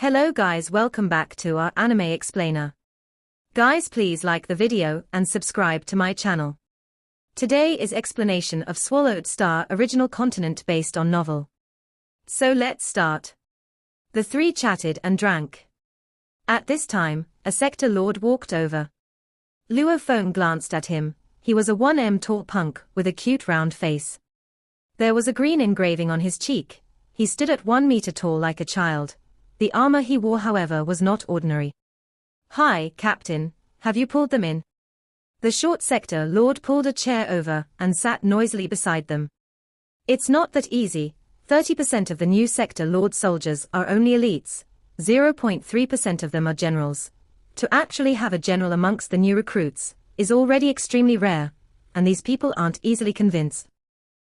Hello guys, welcome back to our anime explainer. Guys, please like the video and subscribe to my channel. Today is explanation of Swallowed Star original continent based on novel. So let's start. The three chatted and drank. At this time, a sector lord walked over. Luo Feng glanced at him. He was a 1m tall punk with a cute round face. There was a green engraving on his cheek. He stood at 1 meter tall like a child. The armor he wore, however, was not ordinary. "Hi, Captain, have you pulled them in?" The short sector lord pulled a chair over and sat noisily beside them. "It's not that easy. 30% of the new sector lord soldiers are only elites. 0.3% of them are generals. To actually have a general amongst the new recruits is already extremely rare, and these people aren't easily convinced."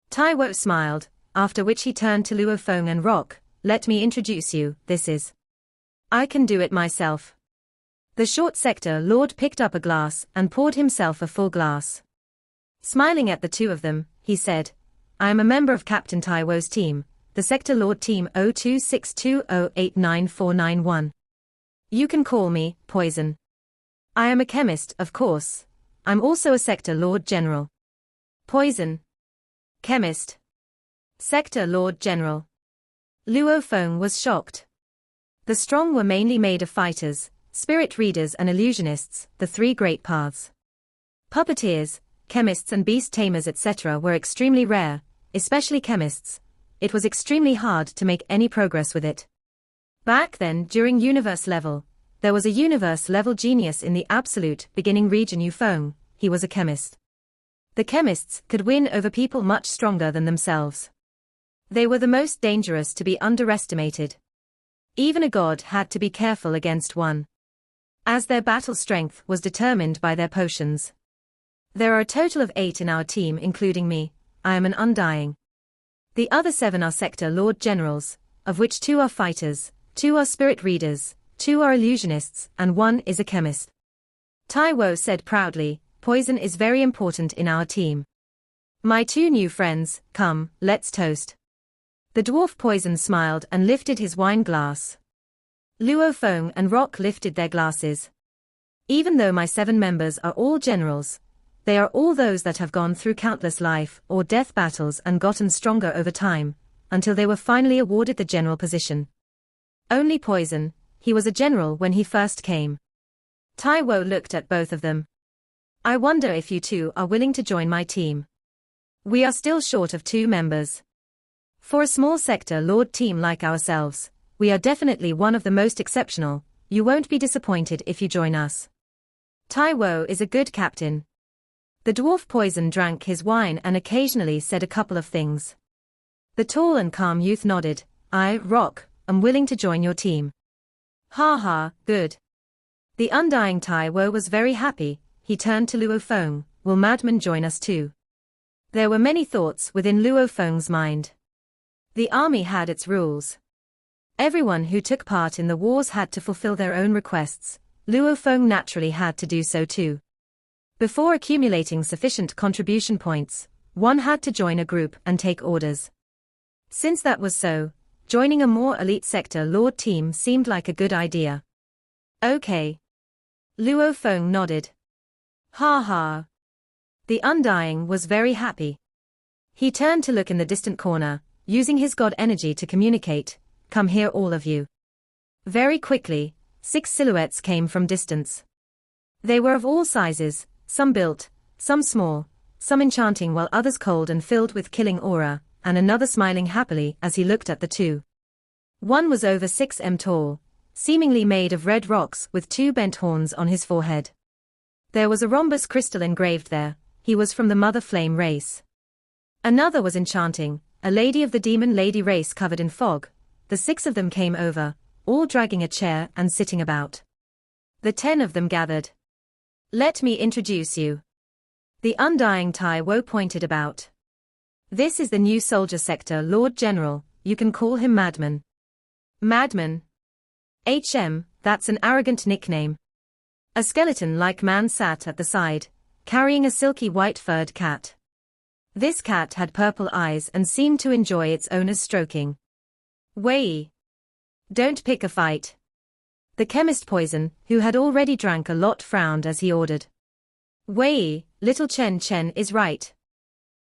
Taiwo smiled, after which he turned to Luo Feng and Rock. "Let me introduce you, this is. I can do it myself." The short sector lord picked up a glass and poured himself a full glass. Smiling at the two of them, he said, "I am a member of Captain Taiwo's team, the sector lord team 0262089491. You can call me Poison. I am a chemist, of course. I'm also a sector lord general." Poison. Chemist. Sector lord general. Luo Feng was shocked. The strong were mainly made of fighters, spirit readers and illusionists, the three great paths. Puppeteers, chemists and beast tamers etc. were extremely rare, especially chemists. It was extremely hard to make any progress with it. Back then, during universe level, there was a universe level genius in the absolute beginning region Yu Feng. He was a chemist. The chemists could win over people much stronger than themselves. They were the most dangerous to be underestimated. Even a god had to be careful against one, as their battle strength was determined by their potions. There are a total of 8 in our team including me. I am an undying. The other 7 are sector lord generals, of which 2 are fighters, 2 are spirit readers, 2 are illusionists, and 1 is a chemist. Taiwo said proudly, "Poison is very important in our team. My 2 new friends, come, let's toast." The dwarf Poison smiled and lifted his wine glass. Luo Feng and Rock lifted their glasses. "Even though my 7 members are all generals, they are all those that have gone through countless life or death battles and gotten stronger over time, until they were finally awarded the general position. Only Poison, he was a general when he first came." Taiwo looked at both of them. "I wonder if you two are willing to join my team. We are still short of 2 members. For a small sector lord team like ourselves, we are definitely one of the most exceptional. You won't be disappointed if you join us. Taiwo is a good captain." The dwarf Poison drank his wine and occasionally said a couple of things. The tall and calm youth nodded. "I, Rock, am willing to join your team." "Ha ha, good." The undying Taiwo was very happy. He turned to Luo Feng. "Will Madman join us too?" There were many thoughts within Luo Feng's mind. The army had its rules. Everyone who took part in the wars had to fulfill their own requests. Luo Feng naturally had to do so too. Before accumulating sufficient contribution points, one had to join a group and take orders. Since that was so, joining a more elite sector lord team seemed like a good idea. "Okay." Luo Feng nodded. "Ha ha." The undying was very happy. He turned to look in the distant corner, using his god energy to communicate. "Come here all of you." Very quickly, 6 silhouettes came from distance. They were of all sizes, some built, some small, some enchanting while others cold and filled with killing aura, and another smiling happily as he looked at the 2. One was over 6m tall, seemingly made of red rocks with 2 bent horns on his forehead. There was a rhombus crystal engraved there. He was from the Mother Flame race. Another was enchanting, a lady of the demon lady race covered in fog. The 6 of them came over, all dragging a chair and sitting about. The 10 of them gathered. "Let me introduce you." The undying Taiwo pointed about. "This is the new soldier sector lord general. You can call him Madman." "Madman? That's an arrogant nickname." A skeleton-like man sat at the side, carrying a silky white furred cat. This cat had purple eyes and seemed to enjoy its owner's stroking. "Wei." Don't pick a fight. The chemist Poison, who had already drank a lot, frowned as he ordered. Wei, little Chen Chen is right.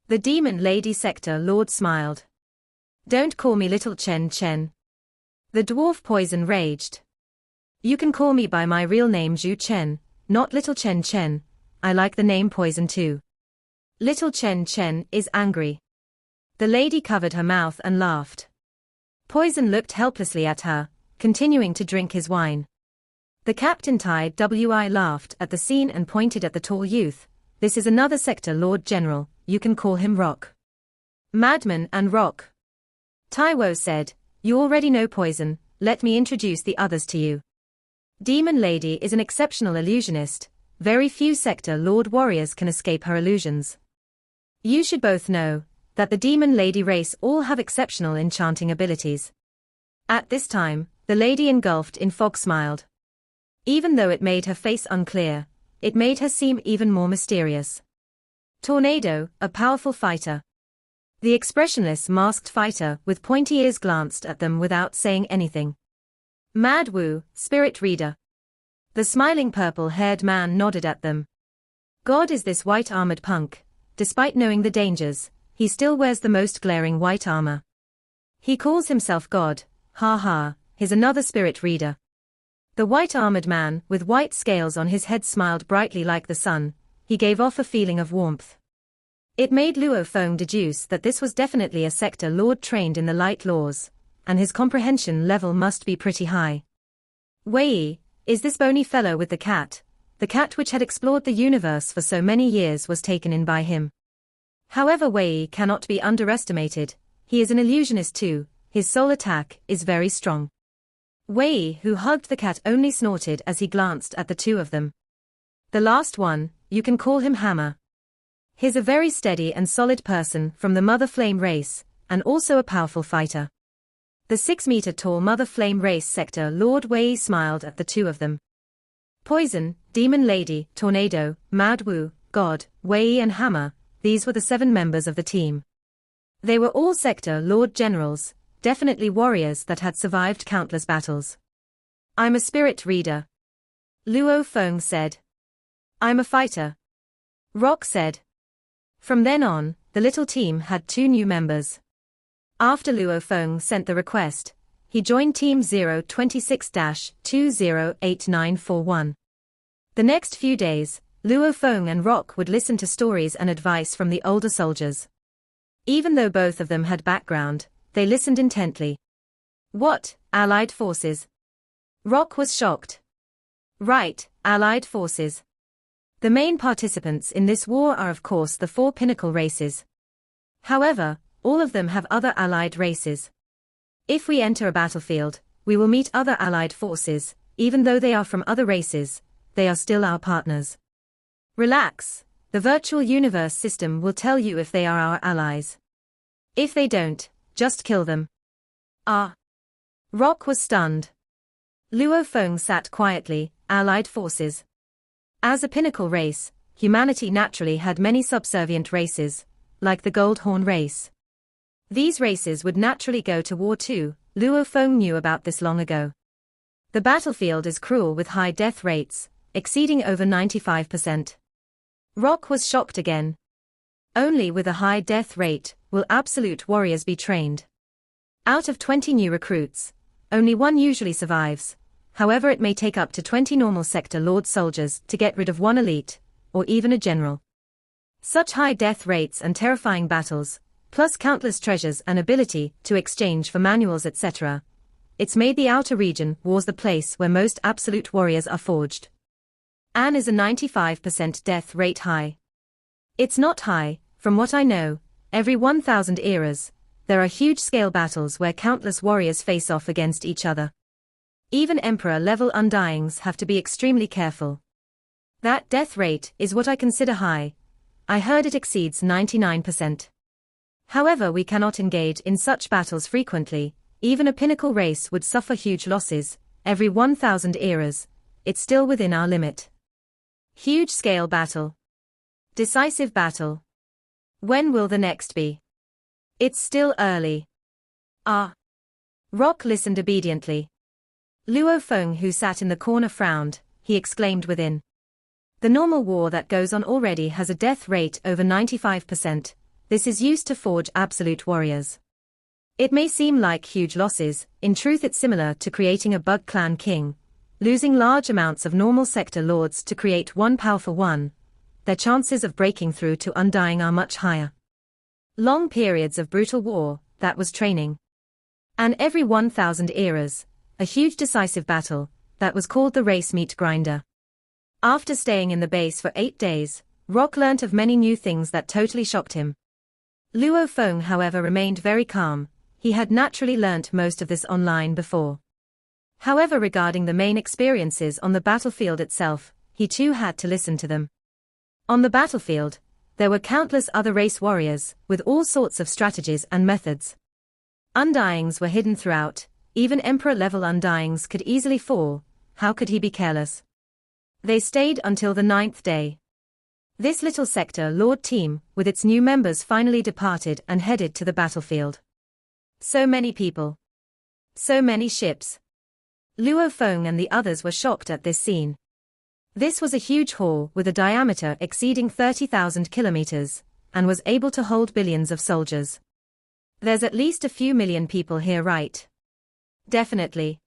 The Demon Lady Sector Lord smiled. Don't call me little Chen Chen. The dwarf Poison raged. You can call me by my real name Zhu Chen, not little Chen Chen. I like the name Poison too. Little Chen Chen is angry. The lady covered her mouth and laughed. Poison looked helplessly at her, continuing to drink his wine. The captain Tai Wi laughed at the scene and pointed at the tall youth. This is another sector Lord General, you can call him Rock. Madman and Rock. Taiwo said, you already know Poison, let me introduce the others to you. Demon Lady is an exceptional illusionist, very few sector Lord warriors can escape her illusions. You should both know that the Demon Lady race all have exceptional enchanting abilities. At this time, the lady engulfed in fog smiled. Even though it made her face unclear, it made her seem even more mysterious. Tornado, a powerful fighter. The expressionless masked fighter with pointy ears glanced at them without saying anything. Mad Wu, spirit reader. The smiling purple-haired man nodded at them. God is this white-armored punk. Despite knowing the dangers, he still wears the most glaring white armor. He calls himself God, ha ha, he's another spirit reader. The white-armored man with white scales on his head smiled brightly like the sun. He gave off a feeling of warmth. It made Luo Feng deduce that this was definitely a sector lord trained in the light laws, and his comprehension level must be pretty high. Wei, is this bony fellow with the cat? The cat which had explored the universe for so many years was taken in by him. However, Wei cannot be underestimated. He is an illusionist too. His soul attack is very strong. Wei, who hugged the cat, only snorted as he glanced at the two of them. The last one, you can call him Hammer. He's a very steady and solid person from the Mother Flame race, and also a powerful fighter. The 6-meter-tall Mother Flame race sector Lord Wei smiled at the two of them. Poison, Demon Lady, Tornado, Mad Wu, God, Wei and Hammer, these were the 7 members of the team. They were all sector Lord Generals, definitely warriors that had survived countless battles. I'm a spirit reader. Luo Feng said. I'm a fighter. Rock said. From then on, the little team had 2 new members. After Luo Feng sent the request, he joined Team 026-208941. The next few days, Luo Feng and Rock would listen to stories and advice from the older soldiers. Even though both of them had background, they listened intently. What, Allied forces? Rock was shocked. Right, Allied forces. The main participants in this war are of course the 4 pinnacle races. However, all of them have other allied races. If we enter a battlefield, we will meet other allied forces, even though they are from other races, they are still our partners. Relax, the virtual universe system will tell you if they are our allies. If they don't, just kill them. Ah. Rock was stunned. Luo Feng sat quietly, allied forces. As a pinnacle race, humanity naturally had many subservient races, like the Goldhorn race. These races would naturally go to war too. Luo Feng knew about this long ago. The battlefield is cruel with high death rates, exceeding over 95%. Rock was shocked again. Only with a high death rate will absolute warriors be trained. Out of 20 new recruits, only 1 usually survives. However, it may take up to 20 normal sector lord soldiers to get rid of 1 elite, or even a general. Such high death rates and terrifying battles, plus countless treasures and ability to exchange for manuals etc. It's made the outer region wars the place where most absolute warriors are forged. An is a 95% death rate high. It's not high, from what I know, every 1,000 eras, there are huge-scale battles where countless warriors face off against each other. Even Emperor-level Undyings have to be extremely careful. That death rate is what I consider high. I heard it exceeds 99%. However, we cannot engage in such battles frequently. Even a pinnacle race would suffer huge losses, every 1,000 eras. It's still within our limit. Huge-scale battle. Decisive battle. When will the next be? It's still early. Ah. Rock listened obediently. Luo Feng, who sat in the corner, frowned. He exclaimed within. The normal war that goes on already has a death rate over 95%. This is used to forge absolute warriors. It may seem like huge losses, in truth it's similar to creating a bug clan king, losing large amounts of normal sector lords to create one powerful one. Their chances of breaking through to Undying are much higher. Long periods of brutal war, that was training. And every 1,000 eras, a huge decisive battle, that was called the race meat grinder. After staying in the base for 8 days, Rock learnt of many new things that totally shocked him. Luo Feng, however, remained very calm. He had naturally learnt most of this online before. However, regarding the main experiences on the battlefield itself, he too had to listen to them. On the battlefield, there were countless other race warriors, with all sorts of strategies and methods. Undyings were hidden throughout, even Emperor-level Undyings could easily fall. How could he be careless? They stayed until the 9th day. This little sector Lord team, with its new members, finally departed and headed to the battlefield. So many people. So many ships. Luo Feng and the others were shocked at this scene. This was a huge hall with a diameter exceeding 30,000 kilometers, and was able to hold billions of soldiers. There's at least a few million people here, right? Definitely.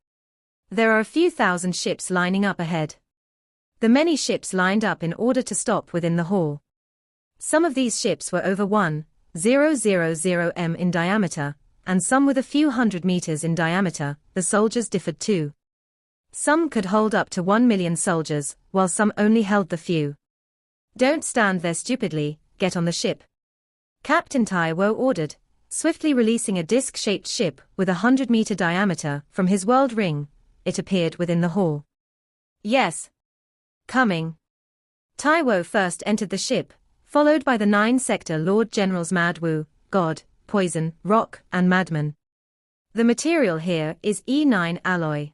There are a few thousand ships lining up ahead. The many ships lined up in order to stop within the hall. Some of these ships were over 1,000 m in diameter, and some with a few hundred meters in diameter. The soldiers differed too. Some could hold up to 1 million soldiers, while some only held the few. Don't stand there stupidly, get on the ship. Captain Taiwo ordered, swiftly releasing a disc-shaped ship with a 100-meter diameter from his world ring. It appeared within the hall. Yes. Coming. Taiwo first entered the ship, followed by the 9-sector Lord Generals Mad Wu, God, Poison, Rock, and Madman. The material here is E9 alloy.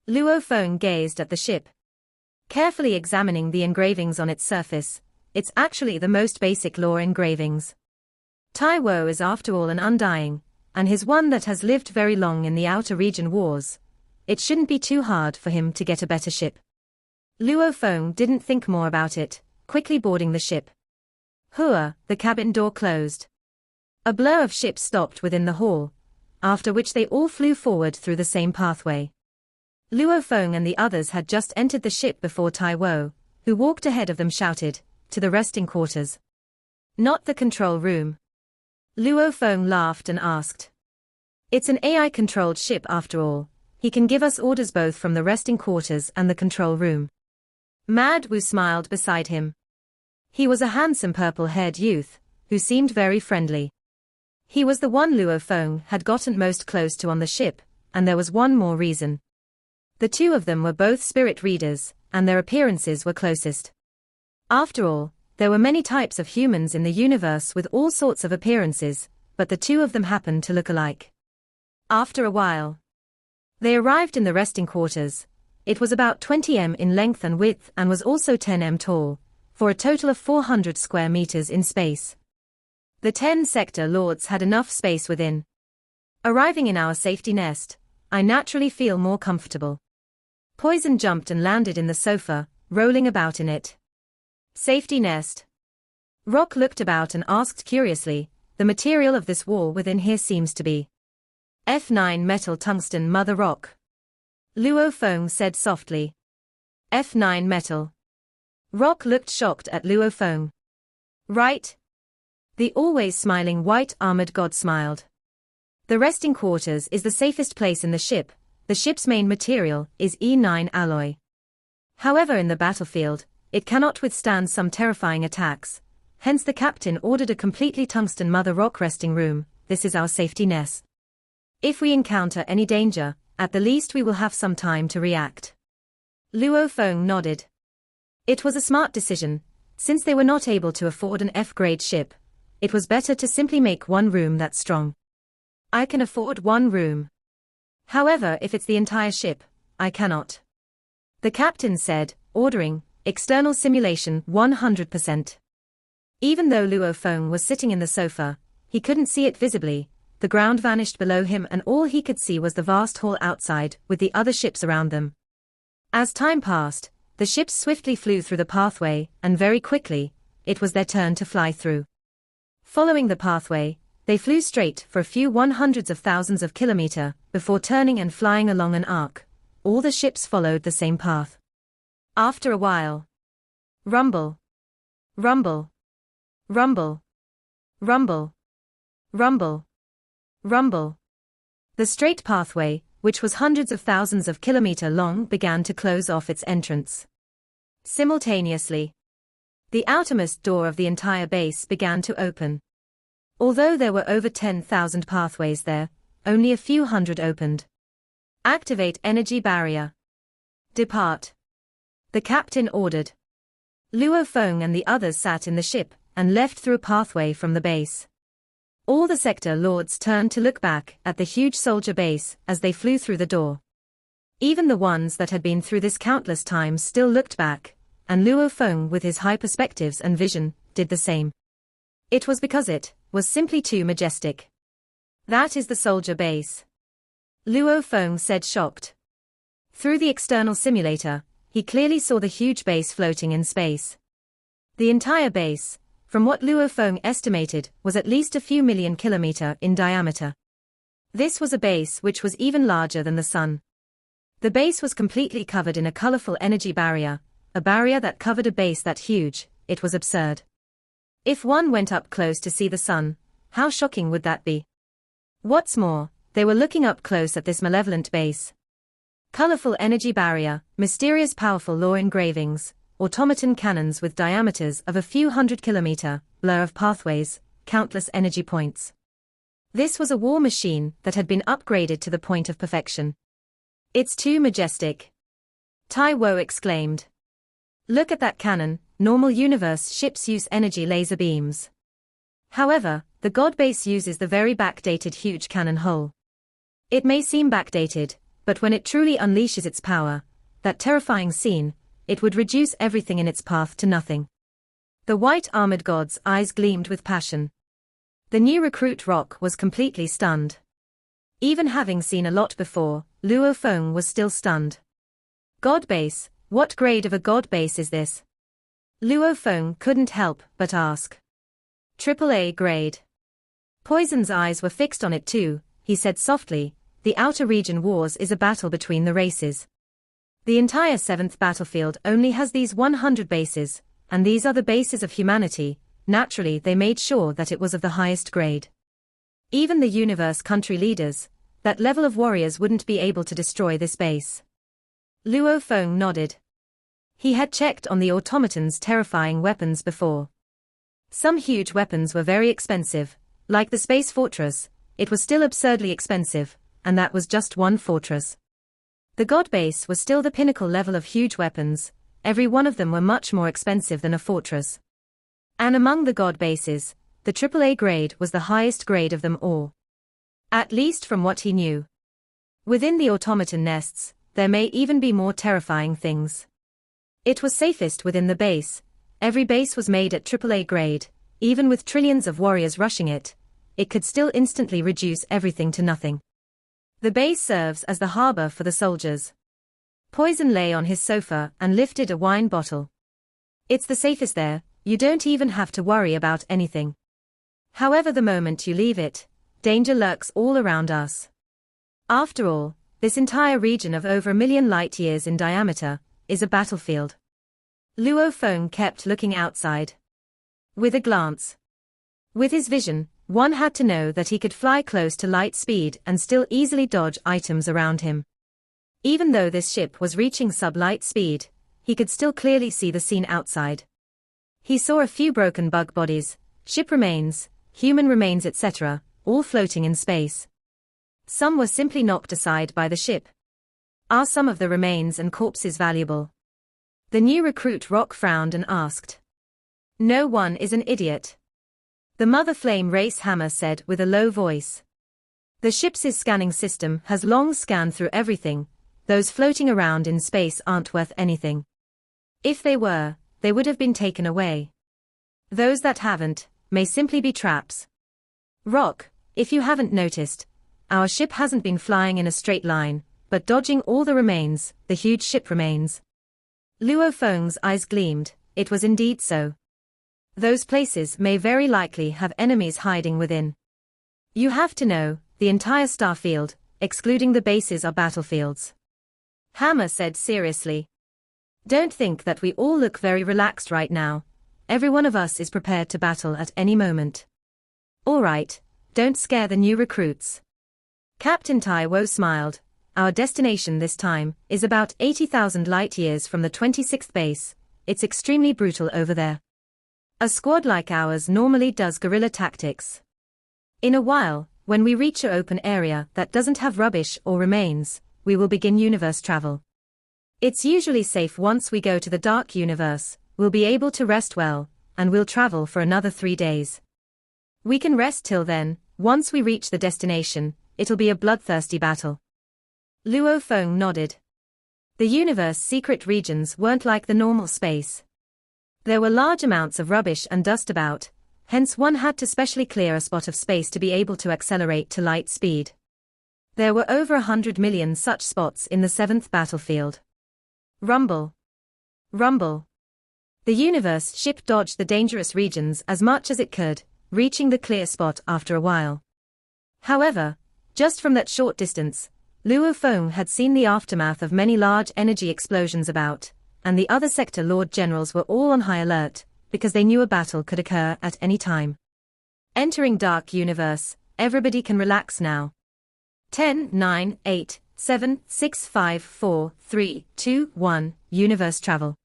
Luo Feng gazed at the ship, carefully examining the engravings on its surface. It's actually the most basic lore engravings. Taiwo is after all an Undying, and his one that has lived very long in the outer region wars. It shouldn't be too hard for him to get a better ship. Luo Feng didn't think more about it, quickly boarding the ship. Hua, the cabin door closed. A blur of ships stopped within the hall, after which they all flew forward through the same pathway. Luo Feng and the others had just entered the ship before Taiwo, who walked ahead of them, shouted, "To the resting quarters." Not the control room. Luo Feng laughed and asked. It's an AI-controlled ship after all. He can give us orders both from the resting quarters and the control room. Mad Wu smiled beside him. He was a handsome purple-haired youth, who seemed very friendly. He was the one Luo Feng had gotten most close to on the ship, and there was one more reason. The two of them were both spirit readers, and their appearances were closest. After all, there were many types of humans in the universe with all sorts of appearances, but the two of them happened to look alike. After a while, they arrived in the resting quarters. It was about 20 m in length and width and was also 10 m tall, for a total of 400 square meters in space. The 10-sector lords had enough space within. Arriving in our safety nest, I naturally feel more comfortable. Poison jumped and landed in the sofa, rolling about in it. Safety nest. Rock looked about and asked curiously, the material of this wall within here seems to be F9 metal tungsten, Mother Rock. Luo Feng said softly. F9 metal. Rock looked shocked at Luo Feng. Right? The always smiling white-armored god smiled. The resting quarters is the safest place in the ship. The ship's main material is E9 alloy. However, in the battlefield, it cannot withstand some terrifying attacks. Hence the captain ordered a completely tungsten Mother Rock resting room. This is our safety nest. If we encounter any danger, at the least we will have some time to react. Luo Feng nodded. It was a smart decision. Since they were not able to afford an F-grade ship, it was better to simply make one room that's strong. I can afford one room. However, if it's the entire ship, I cannot. The captain said, ordering, external simulation 100%. Even though Luo Feng was sitting in the sofa, he couldn't see it visibly, the ground vanished below him and all he could see was the vast hall outside, with the other ships around them. As time passed, the ships swiftly flew through the pathway, and very quickly, it was their turn to fly through. Following the pathway, they flew straight for a few 100s of thousands of kilometers, before turning and flying along an arc. All the ships followed the same path. After a while. Rumble. Rumble. Rumble. Rumble. Rumble. Rumble. The straight pathway, which was hundreds of thousands of kilometers long, began to close off its entrance. Simultaneously, the outermost door of the entire base began to open. Although there were over 10,000 pathways there, only a few hundred opened. Activate energy barrier. Depart. The captain ordered. Luo Feng and the others sat in the ship, and left through a pathway from the base. All the sector lords turned to look back at the huge soldier base as they flew through the door. Even the ones that had been through this countless times still looked back, and Luo Feng with his high perspectives and vision, did the same. It was because it was simply too majestic. That is the soldier base. Luo Feng said, shocked. Through the external simulator, he clearly saw the huge base floating in space. The entire base, from what Luo Feng estimated, was at least a few million kilometers in diameter. This was a base which was even larger than the sun. The base was completely covered in a colorful energy barrier, a barrier that covered a base that huge. It was absurd. If one went up close to see the sun, how shocking would that be? What's more, they were looking up close at this malevolent base. Colorful energy barrier, mysterious powerful law engravings, automaton cannons with diameters of a few hundred kilometers, blur of pathways, countless energy points. This was a war machine that had been upgraded to the point of perfection. It's too majestic. Tai Wo exclaimed. Look at that cannon. Normal universe ships use energy laser beams. However, the God base uses the very backdated huge cannon hull. It may seem backdated, but when it truly unleashes its power, that terrifying scene, it would reduce everything in its path to nothing. The white armored god's eyes gleamed with passion. The new recruit Rock was completely stunned. Even having seen a lot before, Luo Feng was still stunned. God base, what grade of a God base is this? Luo Feng couldn't help but ask. AAA grade. Poison's eyes were fixed on it too. He said softly, the Outer Region Wars is a battle between the races. The entire 7th battlefield only has these 100 bases, and these are the bases of humanity. Naturally they made sure that it was of the highest grade. Even the universe country leaders, that level of warriors wouldn't be able to destroy this base. Luo Feng nodded. He had checked on the automaton's terrifying weapons before. Some huge weapons were very expensive, like the space fortress. It was still absurdly expensive, and that was just one fortress. The God base was still the pinnacle level of huge weapons. Every one of them were much more expensive than a fortress. And among the God bases, the AAA grade was the highest grade of them all. At least from what he knew. Within the automaton nests, there may even be more terrifying things. It was safest within the base. Every base was made at AAA grade. Even with trillions of warriors rushing it, it could still instantly reduce everything to nothing. The base serves as the harbor for the soldiers. Poison lay on his sofa and lifted a wine bottle. It's the safest there, you don't even have to worry about anything. However, the moment you leave it, danger lurks all around us. After all, this entire region of over 1 million light-years in diameter is a battlefield. Luo Feng kept looking outside. With a glance. With his vision, one had to know that he could fly close to light speed and still easily dodge items around him. Even though this ship was reaching sub-light speed, he could still clearly see the scene outside. He saw a few broken bug bodies, ship remains, human remains, etc., all floating in space. Some were simply knocked aside by the ship. Are some of the remains and corpses valuable? The new recruit Rock frowned and asked. No one is an idiot. The Mother Flame Race Hammer said with a low voice. The ship's scanning system has long scanned through everything. Those floating around in space aren't worth anything. If they were, they would have been taken away. Those that haven't, may simply be traps. Rock, If you haven't noticed, our ship hasn't been flying in a straight line, but dodging all the remains, the huge ship remains. Luo Feng's eyes gleamed. It was indeed so. Those places may very likely have enemies hiding within. You have to know, the entire starfield, excluding the bases, are battlefields. Hammer said seriously. Don't think that we all look very relaxed right now. Every one of us is prepared to battle at any moment. All right, don't scare the new recruits. Captain Taiwo smiled. Our destination this time is about 80,000 light-years from the 26th base. It's extremely brutal over there. A squad like ours normally does guerrilla tactics. In a while, when we reach an open area that doesn't have rubbish or remains, we will begin universe travel. It's usually safe once we go to the dark universe. We'll be able to rest well, and we'll travel for another 3 days. We can rest till then. Once we reach the destination, it'll be a bloodthirsty battle. Luo Feng nodded. The universe's secret regions weren't like the normal space. There were large amounts of rubbish and dust about, hence one had to specially clear a spot of space to be able to accelerate to light speed. There were over 100 million such spots in the 7th battlefield. Rumble. Rumble. The universe ship dodged the dangerous regions as much as it could, reaching the clear spot after a while. However, just from that short distance, Luo Feng had seen the aftermath of many large energy explosions about, and the other sector Lord Generals were all on high alert, because they knew a battle could occur at any time. Entering Dark Universe, everybody can relax now. 10, 9, 8, 7, 6, 5, 4, 3, 2, 1, Universe travel.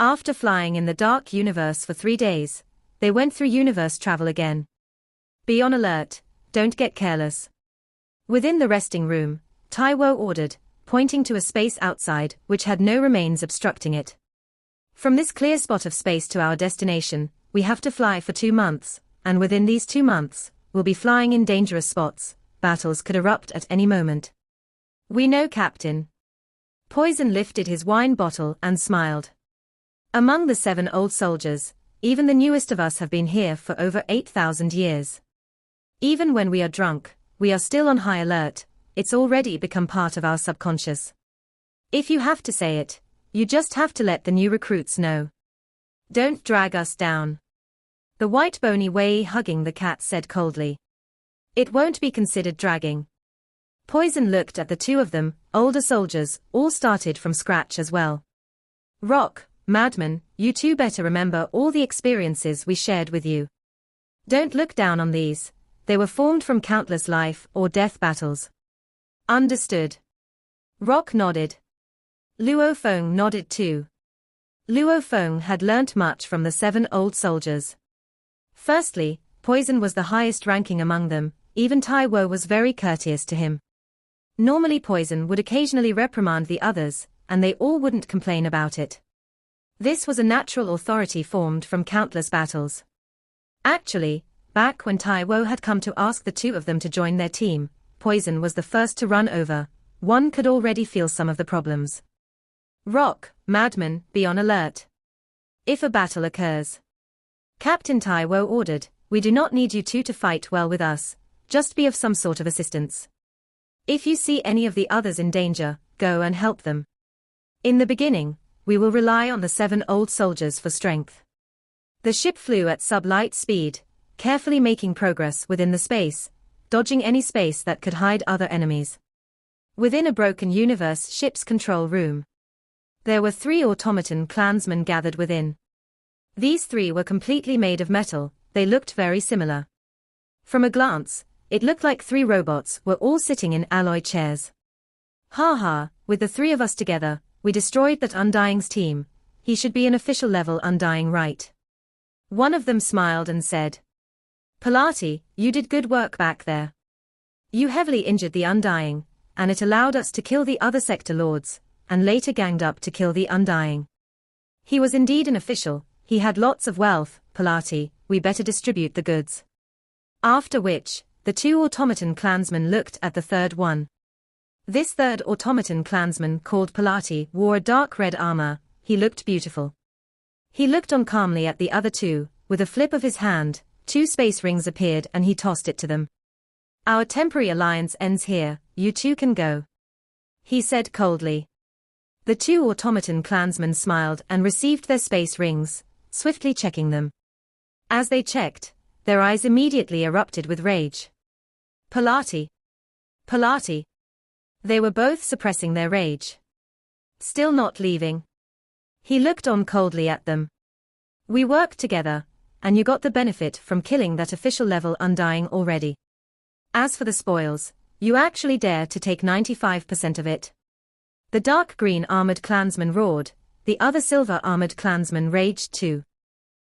After flying in the Dark Universe for 3 days, they went through universe travel again. Be on alert, don't get careless. Within the resting room, Taiwo ordered, pointing to a space outside which had no remains obstructing it. From this clear spot of space to our destination, we have to fly for 2 months, and within these 2 months, we'll be flying in dangerous spots. Battles could erupt at any moment. We know, Captain. Poison lifted his wine bottle and smiled. Among the 7 old soldiers, even the newest of us have been here for over 8,000 years. Even when we are drunk, we are still on high alert. It's already become part of our subconscious. If you have to say it, you just have to let the new recruits know. Don't drag us down. The white bony Wei hugging the cat said coldly. It won't be considered dragging. Poison looked at the 2 of them, older soldiers, all started from scratch as well. Rock, Madman, you 2 better remember all the experiences we shared with you. Don't look down on these. They were formed from countless life or death battles. Understood. Rock nodded. Luo Feng nodded too. Luo Feng had learnt much from the 7 old soldiers. Firstly, Poison was the highest ranking among them. Even Taiwo was very courteous to him. Normally Poison would occasionally reprimand the others, and they all wouldn't complain about it. This was a natural authority formed from countless battles. Actually, back when Taiwo had come to ask the 2 of them to join their team, Poison was the first to run over. One could already feel some of the problems. Rock, Madman, be on alert. If a battle occurs. Captain Taiwo ordered, we do not need you 2 to fight well with us, just be of some sort of assistance. If you see any of the others in danger, go and help them. In the beginning, we will rely on the 7 old soldiers for strength. The ship flew at sub-light speed, carefully making progress within the space, dodging any space that could hide other enemies. Within a broken universe ship's control room, there were 3 automaton clansmen gathered within. These 3 were completely made of metal. They looked very similar. From a glance, it looked like 3 robots were all sitting in alloy chairs. Ha ha, with the 3 of us together, we destroyed that Undying's team. He should be an official level Undying, right? One of them smiled and said. Pilati, you did good work back there. You heavily injured the Undying, and it allowed us to kill the other sector lords, and later ganged up to kill the Undying. He was indeed an official. He had lots of wealth. Pilati, we better distribute the goods. After which, the 2 automaton clansmen looked at the 3rd one. This 3rd automaton clansman, called Pilati, wore a dark red armor. He looked beautiful. He looked on calmly at the other 2. With a flip of his hand, 2 space rings appeared and he tossed it to them. Our temporary alliance ends here, you two can go, he said coldly. The two automaton clansmen smiled and received their space rings, swiftly checking them. As they checked, their eyes immediately erupted with rage. Pilati! Pilati! They were both suppressing their rage. Still not leaving. He looked on coldly at them. We worked together, and you got the benefit from killing that official level Undying already. As for the spoils, you actually dare to take 95% of it. The dark green armored clansman roared, the other silver armored clansman raged too.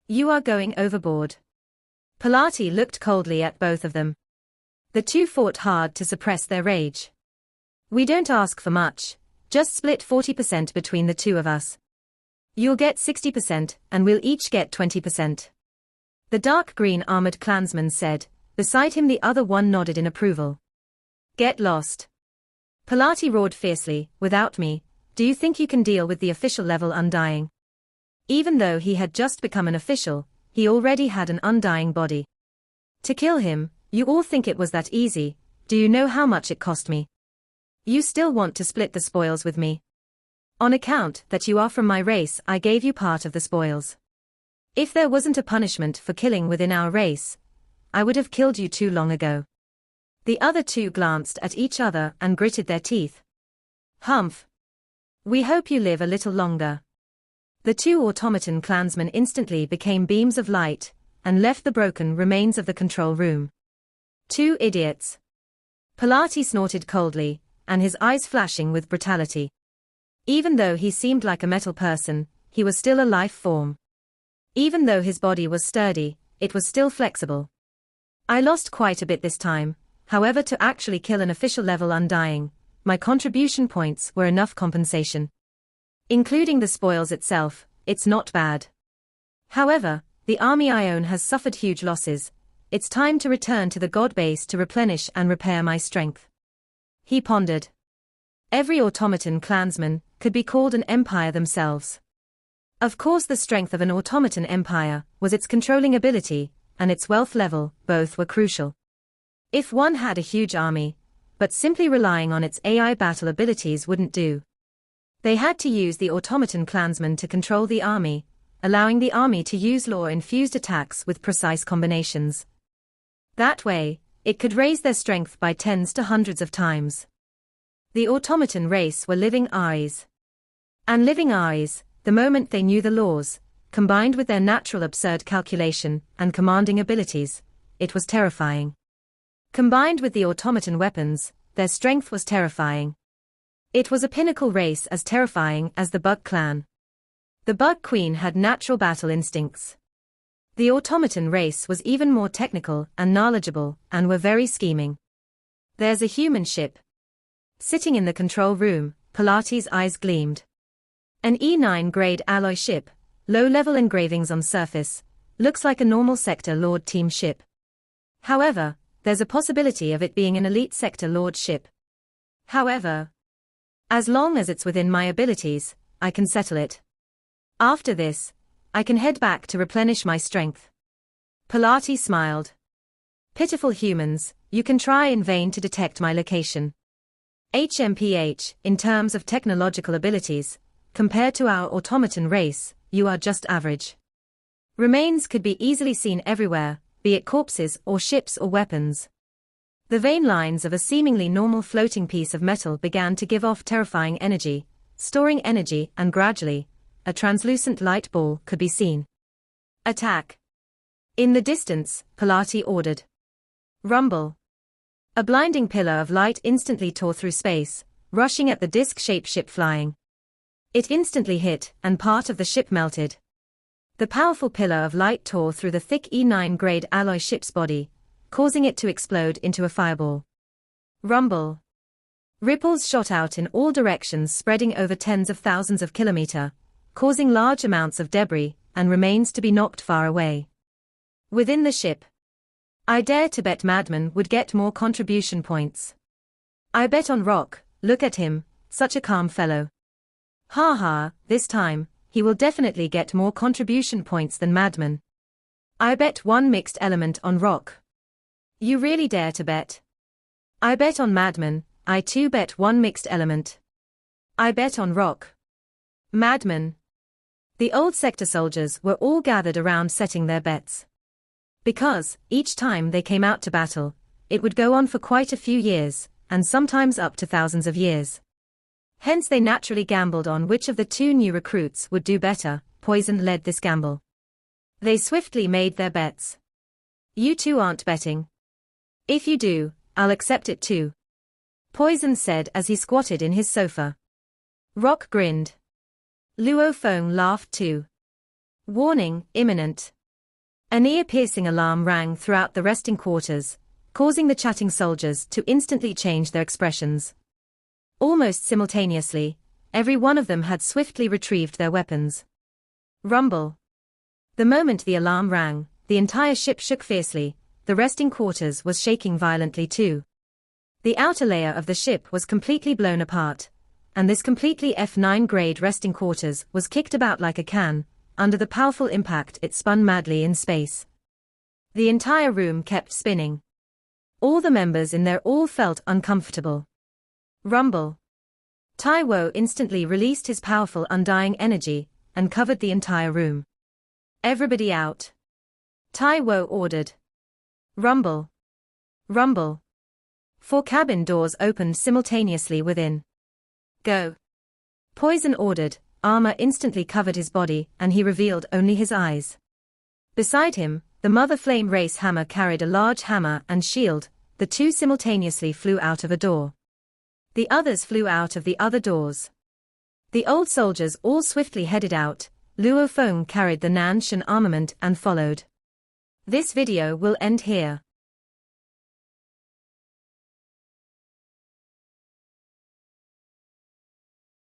You are going overboard. Pilati looked coldly at both of them. The two fought hard to suppress their rage. We don't ask for much, just split 40% between the two of us. You'll get 60% and we'll each get 20%. The dark green armored clansman said, beside him the other one nodded in approval. Get lost. Pilati roared fiercely, without me, do you think you can deal with the official level Undying? Even though he had just become an official, he already had an undying body. To kill him, you all think it was that easy, do you know how much it cost me? You still want to split the spoils with me? On account that you are from my race, I gave you part of the spoils. If there wasn't a punishment for killing within our race, I would have killed you too long ago. The other two glanced at each other and gritted their teeth. Humph. We hope you live a little longer. The two automaton clansmen instantly became beams of light, and left the broken remains of the control room. Two idiots. Pilati snorted coldly, and his eyes flashing with brutality. Even though he seemed like a metal person, he was still a life form. Even though his body was sturdy, it was still flexible. I lost quite a bit this time, however, to actually kill an official level Undying, my contribution points were enough compensation. Including the spoils itself, it's not bad. However, the army I own has suffered huge losses. It's time to return to the god base to replenish and repair my strength. He pondered. Every automaton clansman could be called an empire themselves. Of course, the strength of an automaton empire was its controlling ability, and its wealth level, both were crucial. If one had a huge army, but simply relying on its AI battle abilities wouldn't do. They had to use the automaton clansmen to control the army, allowing the army to use lore-infused attacks with precise combinations. That way, it could raise their strength by tens to hundreds of times. The automaton race were living eyes. And living eyes, the moment they knew the laws, combined with their natural absurd calculation and commanding abilities, it was terrifying. Combined with the automaton weapons, their strength was terrifying. It was a pinnacle race as terrifying as the Bug Clan. The Bug Queen had natural battle instincts. The automaton race was even more technical and knowledgeable, and were very scheming. There's a human ship. Sitting in the control room, Pilati's eyes gleamed. An E9 grade alloy ship, low-level engravings on surface, looks like a normal Sector Lord team ship. However, there's a possibility of it being an elite Sector Lord ship. However, as long as it's within my abilities, I can settle it. After this, I can head back to replenish my strength. Pilati smiled. Pitiful humans, you can try in vain to detect my location. HMPH, in terms of technological abilities, compared to our automaton race, you are just average. Remains could be easily seen everywhere, be it corpses or ships or weapons. The vein lines of a seemingly normal floating piece of metal began to give off terrifying energy, storing energy, and gradually, a translucent light ball could be seen. Attack! In the distance, Pilati ordered. Rumble! A blinding pillar of light instantly tore through space, rushing at the disc-shaped ship flying. It instantly hit, and part of the ship melted. The powerful pillar of light tore through the thick E9 grade alloy ship's body, causing it to explode into a fireball. Rumble! Ripples shot out in all directions, spreading over tens of thousands of kilometers, causing large amounts of debris and remains to be knocked far away. Within the ship, I dare to bet Madman would get more contribution points. I bet on Rock, look at him, such a calm fellow. Ha ha, this time, he will definitely get more contribution points than Madman. I bet one mixed element on Rock. You really dare to bet? I bet on Madman, I too bet one mixed element. I bet on Rock. Madman. The old sector soldiers were all gathered around setting their bets. Because, each time they came out to battle, it would go on for quite a few years, and sometimes up to thousands of years. Hence they naturally gambled on which of the two new recruits would do better. Poison led this gamble. They swiftly made their bets. You two aren't betting. If you do, I'll accept it too, Poison said as he squatted in his sofa. Rock grinned. Luo Feng laughed too. Warning, imminent. An ear-piercing alarm rang throughout the resting quarters, causing the chatting soldiers to instantly change their expressions. Almost simultaneously, every one of them had swiftly retrieved their weapons. Rumble. The moment the alarm rang, the entire ship shook fiercely. The resting quarters was shaking violently too. The outer layer of the ship was completely blown apart, and this completely F9 grade resting quarters was kicked about like a can. Under the powerful impact it spun madly in space. The entire room kept spinning. All the members in there all felt uncomfortable. Rumble. Taiwo instantly released his powerful undying energy, and covered the entire room. Everybody out. Taiwo ordered. Rumble. Rumble. 4 cabin doors opened simultaneously within. Go. Poison ordered. Armor instantly covered his body, and he revealed only his eyes. Beside him, the Mother Flame Race hammer carried a large hammer and shield. The two simultaneously flew out of a door. The others flew out of the other doors. The old soldiers all swiftly headed out. Luo Feng carried the Nan Shan armament and followed. This video will end here.